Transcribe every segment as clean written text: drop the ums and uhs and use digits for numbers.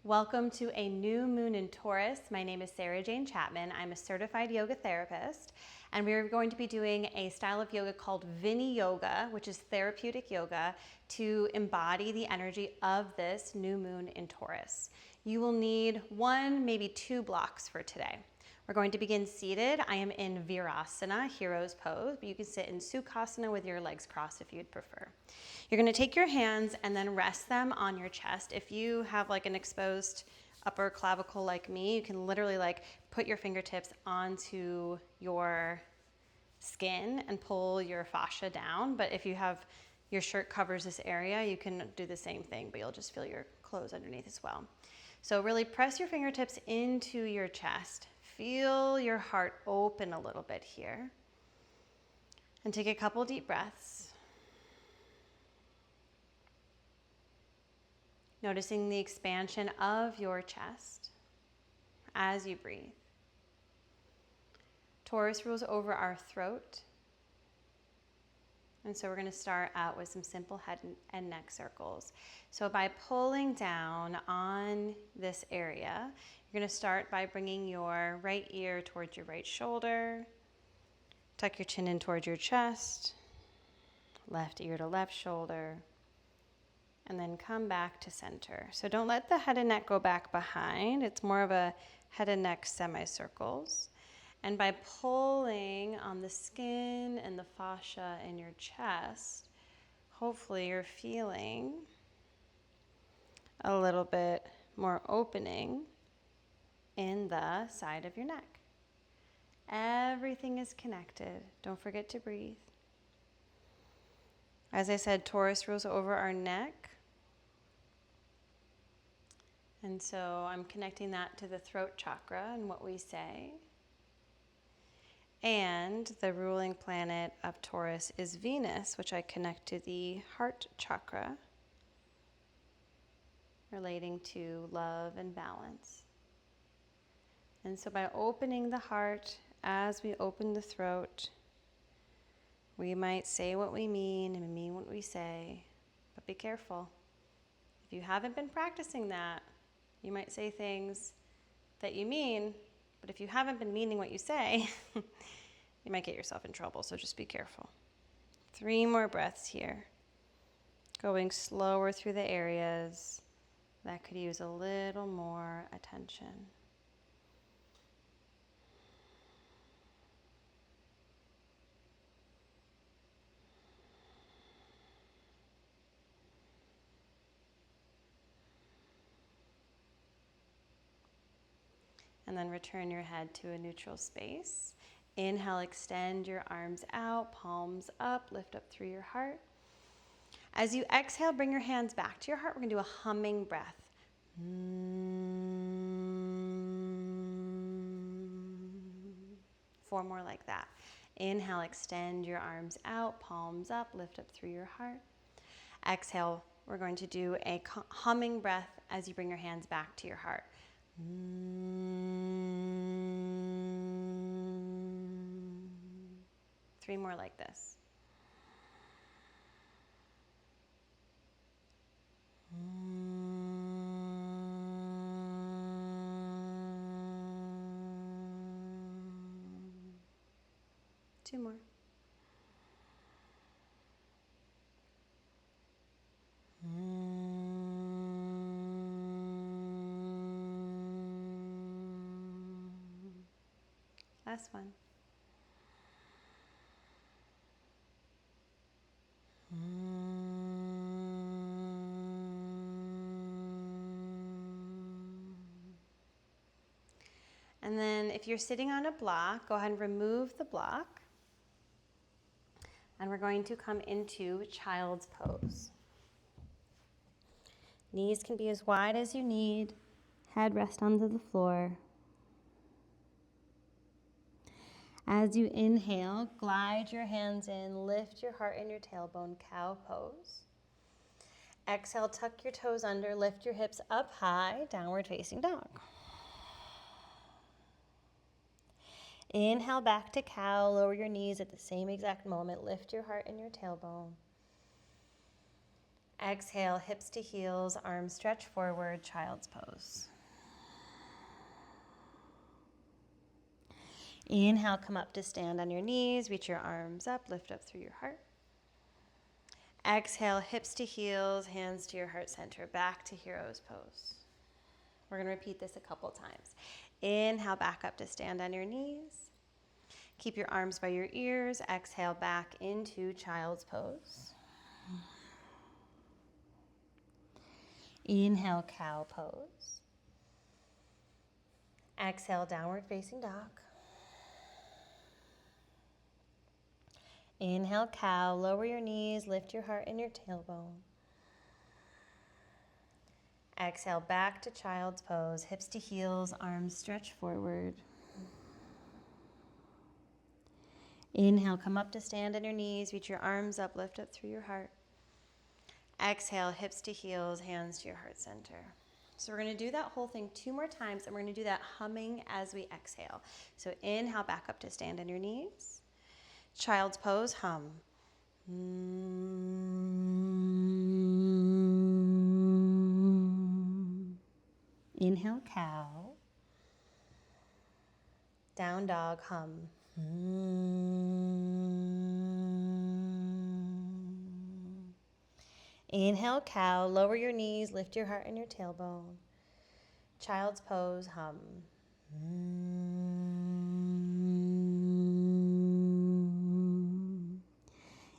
Welcome to a new moon in Taurus. My name is Sarah Jane Chapman. I'm a certified yoga therapist, and we're going to be doing a style of yoga called Viniyoga, which is therapeutic yoga, to embody the energy of this new moon in Taurus. You will need one, maybe two blocks for today. We're going to begin seated. I am in Virasana, hero's pose, but you can sit in Sukhasana with your legs crossed if you'd prefer. You're going to take your hands and then rest them on your chest. If you have like an exposed upper clavicle like me, you can literally like put your fingertips onto your skin and pull your fascia down. But if you have your shirt covers this area, you can do the same thing, but you'll just feel your clothes underneath as well. So really press your fingertips into your chest. Feel your heart open a little bit here. And take a couple deep breaths. Noticing the expansion of your chest as you breathe. Taurus rules over our throat. And so we're going to start out with some simple head and neck circles. So by pulling down on this area, you're going to start by bringing your right ear towards your right shoulder. Tuck your chin in towards your chest. Left ear to left shoulder. And then come back to center. So don't let the head and neck go back behind. It's more of a head and neck semicircles. And by pulling on the skin and the fascia in your chest, hopefully you're feeling a little bit more opening in the side of your neck. Everything is connected. Don't forget to breathe. As I said, Taurus rules over our neck. And so I'm connecting that to the throat chakra and what we say. And the ruling planet of Taurus is Venus, which I connect to the heart chakra, relating to love and balance. And so by opening the heart as we open the throat, we might say what we mean and mean what we say, but be careful. If you haven't been practicing that, you might say things that you mean, but if you haven't been meaning what you say, you might get yourself in trouble, so just be careful. 3 more breaths here. Going slower through the areas that could use a little more attention. And then return your head to a neutral space. Inhale, extend your arms out, palms up, lift up through your heart. As you exhale, bring your hands back to your heart. We're going to do a humming breath. 4 more like that. Inhale, extend your arms out, palms up, lift up through your heart. Exhale, we're going to do a humming breath as you bring your hands back to your heart. 3 more like this. Two more. Last one. And then if you're sitting on a block, go ahead and remove the block. And we're going to come into child's pose. Knees can be as wide as you need. Head rest onto the floor. As you inhale, glide your hands in, lift your heart and your tailbone, cow pose. Exhale, tuck your toes under, lift your hips up high, downward facing dog. Inhale back to cow, lower your knees at the same exact moment, lift your heart and your tailbone. Exhale, hips to heels, arms stretch forward, child's pose. Inhale, come up to stand on your knees, reach your arms up, lift up through your heart. Exhale, hips to heels, hands to your heart center, back to hero's pose. We're going to repeat this a couple times. Inhale, back up to stand on your knees. Keep your arms by your ears. Exhale, back into child's pose. Inhale, cow pose. Exhale, downward facing dog. Inhale, cow. Lower your knees, lift your heart and your tailbone. Exhale, back to child's pose. Hips to heels, arms stretch forward. Inhale, come up to stand on your knees, reach your arms up, lift up through your heart. Exhale, hips to heels, hands to your heart center. So we're going to do that whole thing 2 more times, and we're going to do that humming as we exhale. So inhale, back up to stand on your knees. Child's pose, hum. Inhale, cow. Down dog, hum. Inhale, cow. Lower your knees, lift your heart and your tailbone. Child's pose, hum.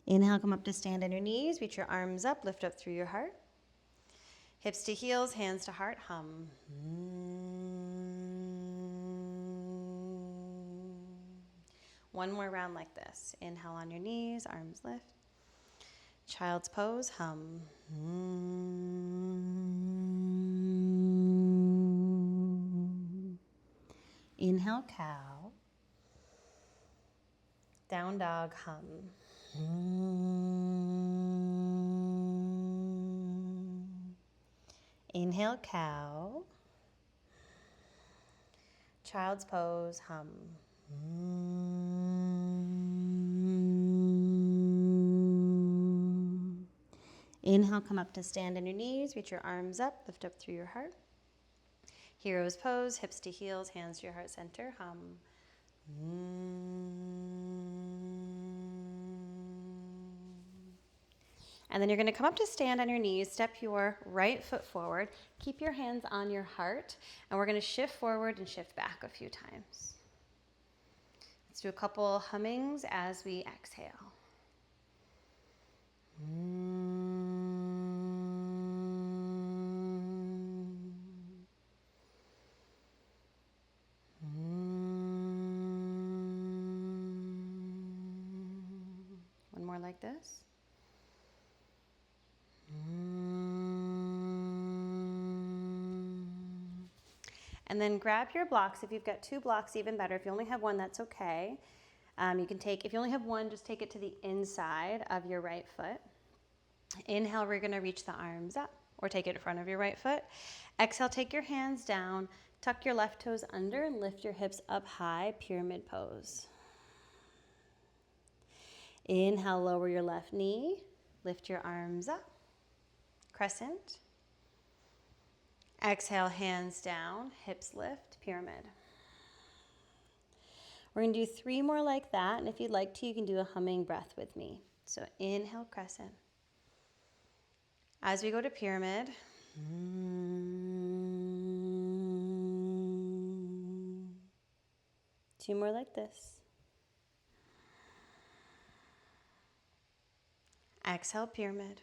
Inhale, come up to stand on your knees, reach your arms up, lift up through your heart. Hips to heels, hands to heart, hum. One more round like this. Inhale on your knees, arms lift. Child's pose, hum. Inhale, cow. Down dog, hum. Inhale, cow. Child's pose, hum. Inhale, come up to stand on your knees, reach your arms up, lift up through your heart. Hero's pose, hips to heels, hands to your heart center, hum. And then you're going to come up to stand on your knees, step your right foot forward, keep your hands on your heart, and we're going to shift forward and shift back a few times. Let's do a couple hummings as we exhale. One more like this. And then grab your blocks. If you've got 2 blocks, even better. If you only have 1, that's okay. You can take, if you only have 1, just take it to the inside of your right foot. Inhale, we're going to reach the arms up, or take it in front of your right foot. Exhale, take your hands down, tuck your left toes under, and lift your hips up high, pyramid pose. Inhale, lower your left knee, lift your arms up, crescent. Exhale, hands down, hips lift, pyramid. We're going to do 3 more like that, and if you'd like to, you can do a humming breath with me. So inhale, crescent. As we go to pyramid, 2 more like this. Exhale, pyramid.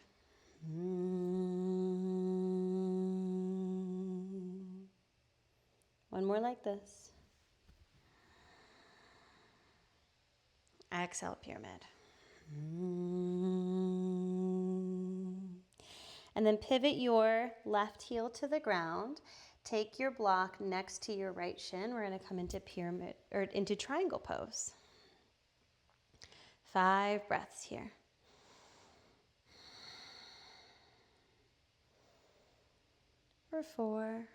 One more like this. Exhale, pyramid. And then pivot your left heel to the ground. Take your block next to your right shin. We're going to come into pyramid, or into triangle pose. 5 breaths here. Or 4.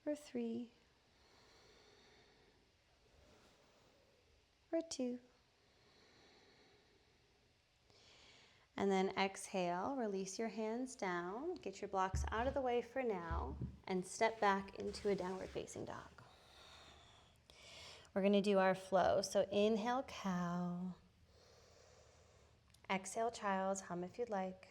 Or 3. Or 2. And then exhale, release your hands down, get your blocks out of the way for now, and step back into a downward facing dog. We're gonna do our flow. So inhale, cow. Exhale, child's, hum if you'd like.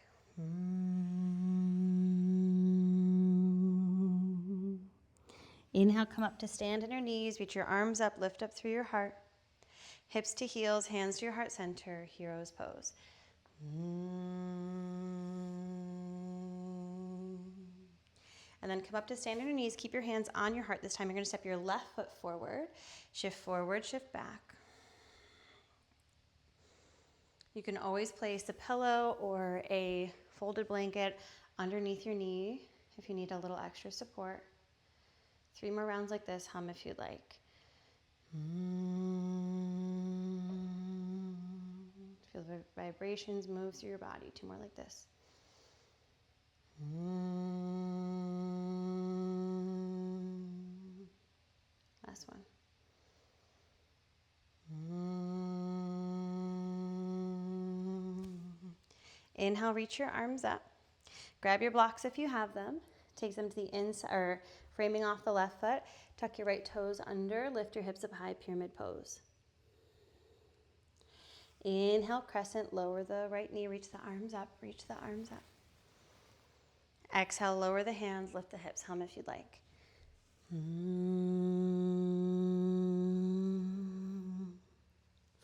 Inhale, come up to stand on your knees, reach your arms up, lift up through your heart. Hips to heels, hands to your heart center, hero's pose. And then come up to stand on your knees, keep your hands on your heart. This time you're gonna step your left foot forward, shift back. You can always place a pillow or a folded blanket underneath your knee if you need a little extra support. 3 more rounds like this, hum if you'd like. Feel the vibrations move through your body. 2 more like this. Last one. Inhale, reach your arms up. Grab your blocks if you have them. Take them to the inside, or framing off the left foot. Tuck your right toes under, lift your hips up high, pyramid pose. Inhale, crescent, lower the right knee, reach the arms up, reach the arms up. Exhale, lower the hands, lift the hips, hum if you'd like.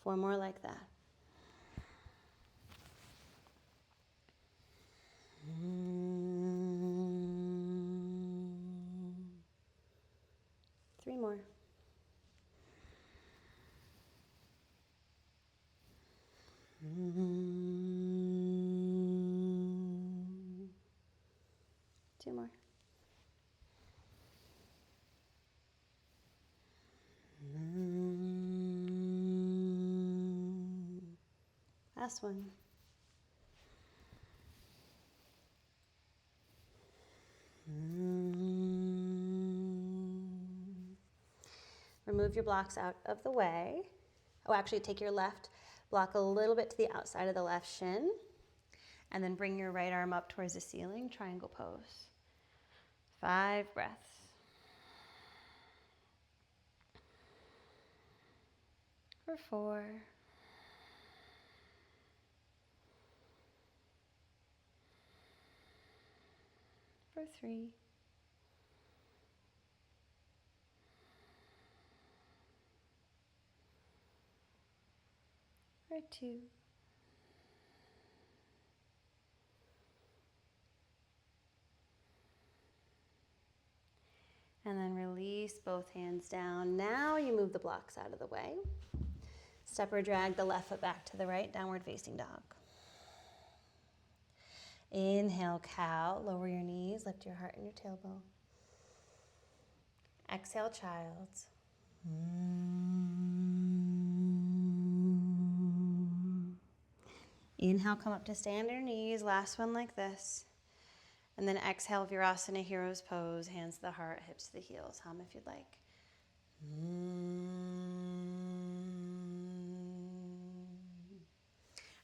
4 more like that. 3 more. Two more. Last one. Remove your blocks out of the way. Oh, actually take your left block a little bit to the outside of the left shin, and then bring your right arm up towards the ceiling, triangle pose. 5 breaths. For 4. For 3. For 2. And then release both hands down. Now you move the blocks out of the way. Step or drag the left foot back to the right, downward facing dog. Inhale, cow, lower your knees, lift your heart and your tailbone. Exhale, child's. Inhale, come up to stand on your knees, last one like this. And then exhale, Virasana, hero's pose, hands to the heart, hips to the heels. Hum if you'd like.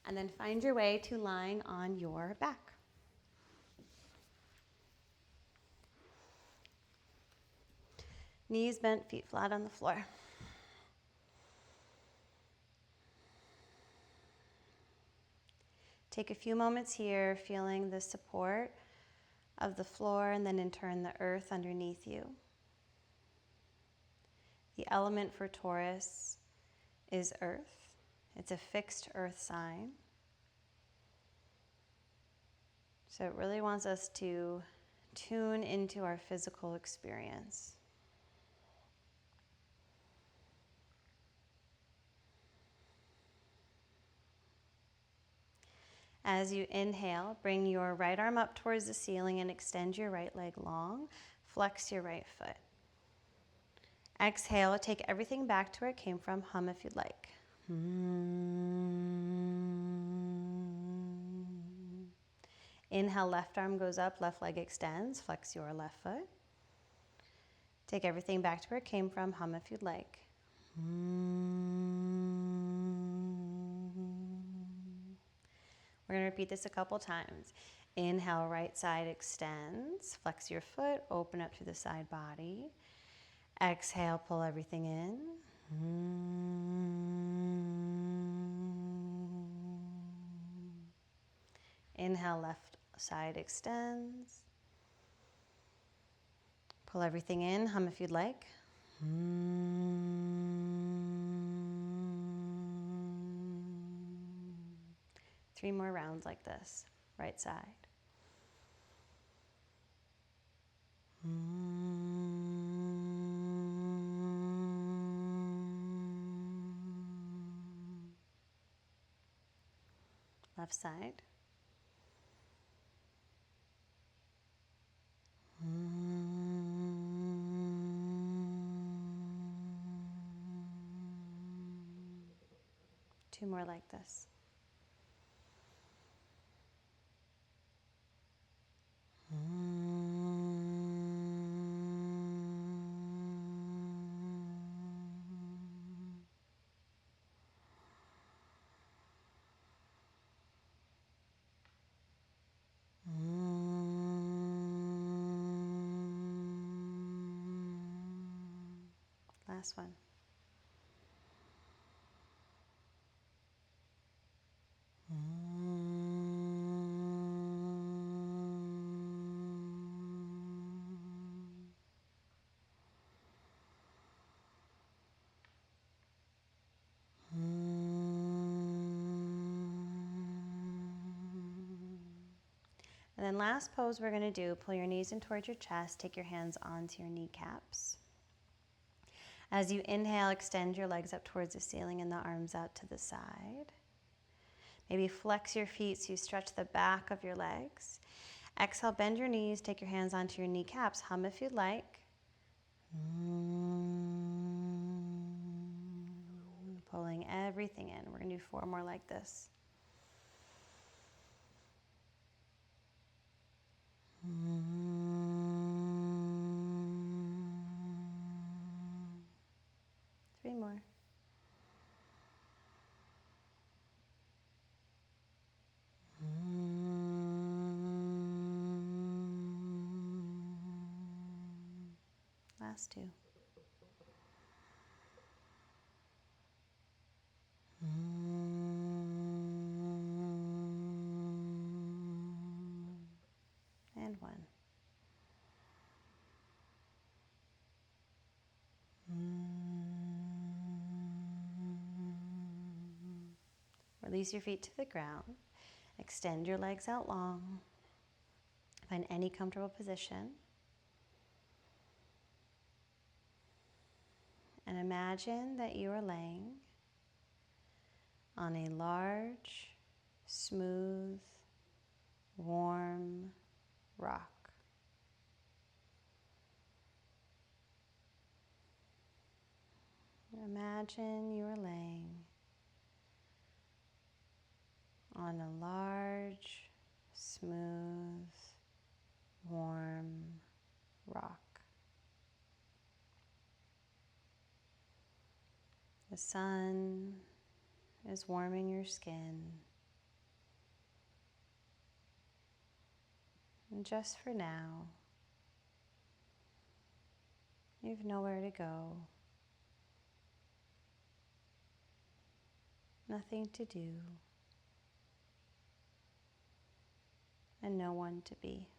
And then find your way to lying on your back. Knees bent, feet flat on the floor. Take a few moments here, feeling the support of the floor and then in turn the earth underneath you. The element for Taurus is earth. It's a fixed earth sign. So it really wants us to tune into our physical experience. As you inhale, bring your right arm up towards the ceiling and extend your right leg long. Flex your right foot. Exhale, take everything back to where it came from. Hum if you'd like. Inhale, left arm goes up, left leg extends. Flex your left foot. Take everything back to where it came from. Hum if you'd like. We're going to repeat this a couple times. Inhale, right side extends. Flex your foot, open up through the side body. Exhale, pull everything in. Inhale, left side extends. Pull everything in. Hum if you'd like. 3 more rounds like this. Right side. Left side. Two more like this. Last one. And then last pose we're going to do, pull your knees in towards your chest, take your hands onto your kneecaps. As you inhale, extend your legs up towards the ceiling and the arms out to the side. Maybe flex your feet so you stretch the back of your legs. Exhale, bend your knees, take your hands onto your kneecaps. Hum if you'd like. Pulling everything in. We're going to do 4 more like this. Three more. Last 2. And 1. Release your feet to the ground. Extend your legs out long. Find any comfortable position. And imagine that you are laying on a large, smooth, warm rock. Imagine you are laying on a large, smooth, warm rock. The sun is warming your skin. And just for now, you've nowhere to go, nothing to do, and no one to be.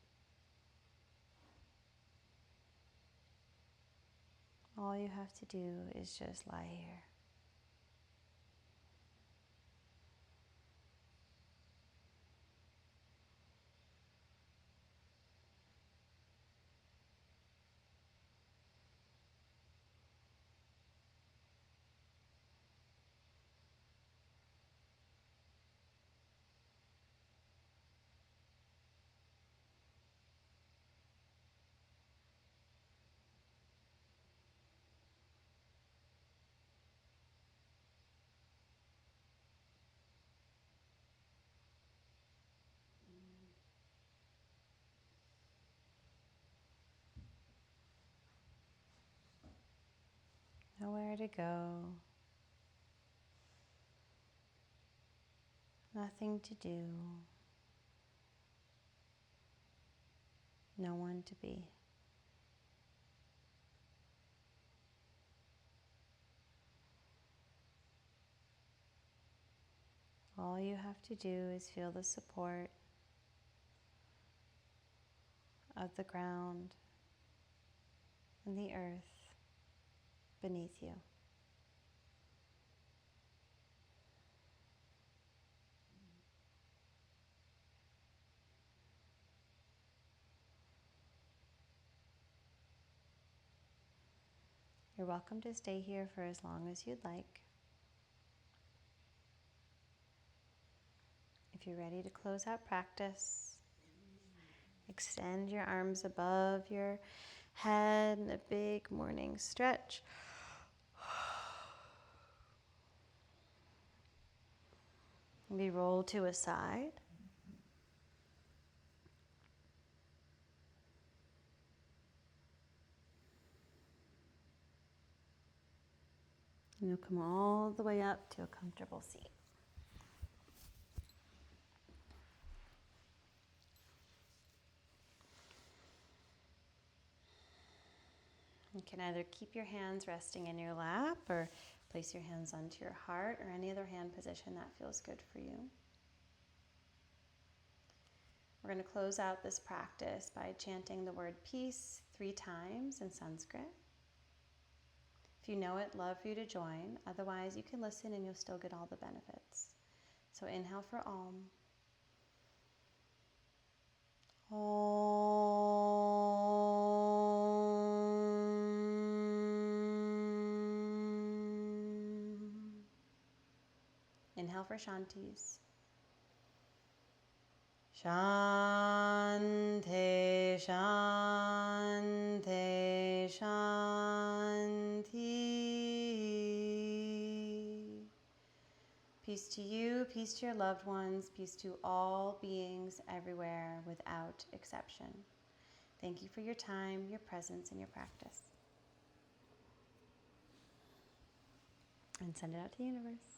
All you have to do is just lie here. Nowhere to go, Nothing to do. No one to be. All you have to do is feel the support of the ground and the earth beneath you. You're welcome to stay here for as long as you'd like. If you're ready to close out practice, extend your arms above your head in a big morning stretch. Maybe roll to a side. And you'll come all the way up to a comfortable seat. You can either keep your hands resting in your lap or place your hands onto your heart or any other hand position that feels good for you. We're going to close out this practice by chanting the word peace 3 times in Sanskrit. If you know it, love for you to join. Otherwise, you can listen and you'll still get all the benefits. So inhale for Om. Inhale for Shantis. Shante, Shante, Shanti. Peace to you, peace to your loved ones, peace to all beings everywhere without exception. Thank you for your time, your presence, and your practice. And send it out to the universe.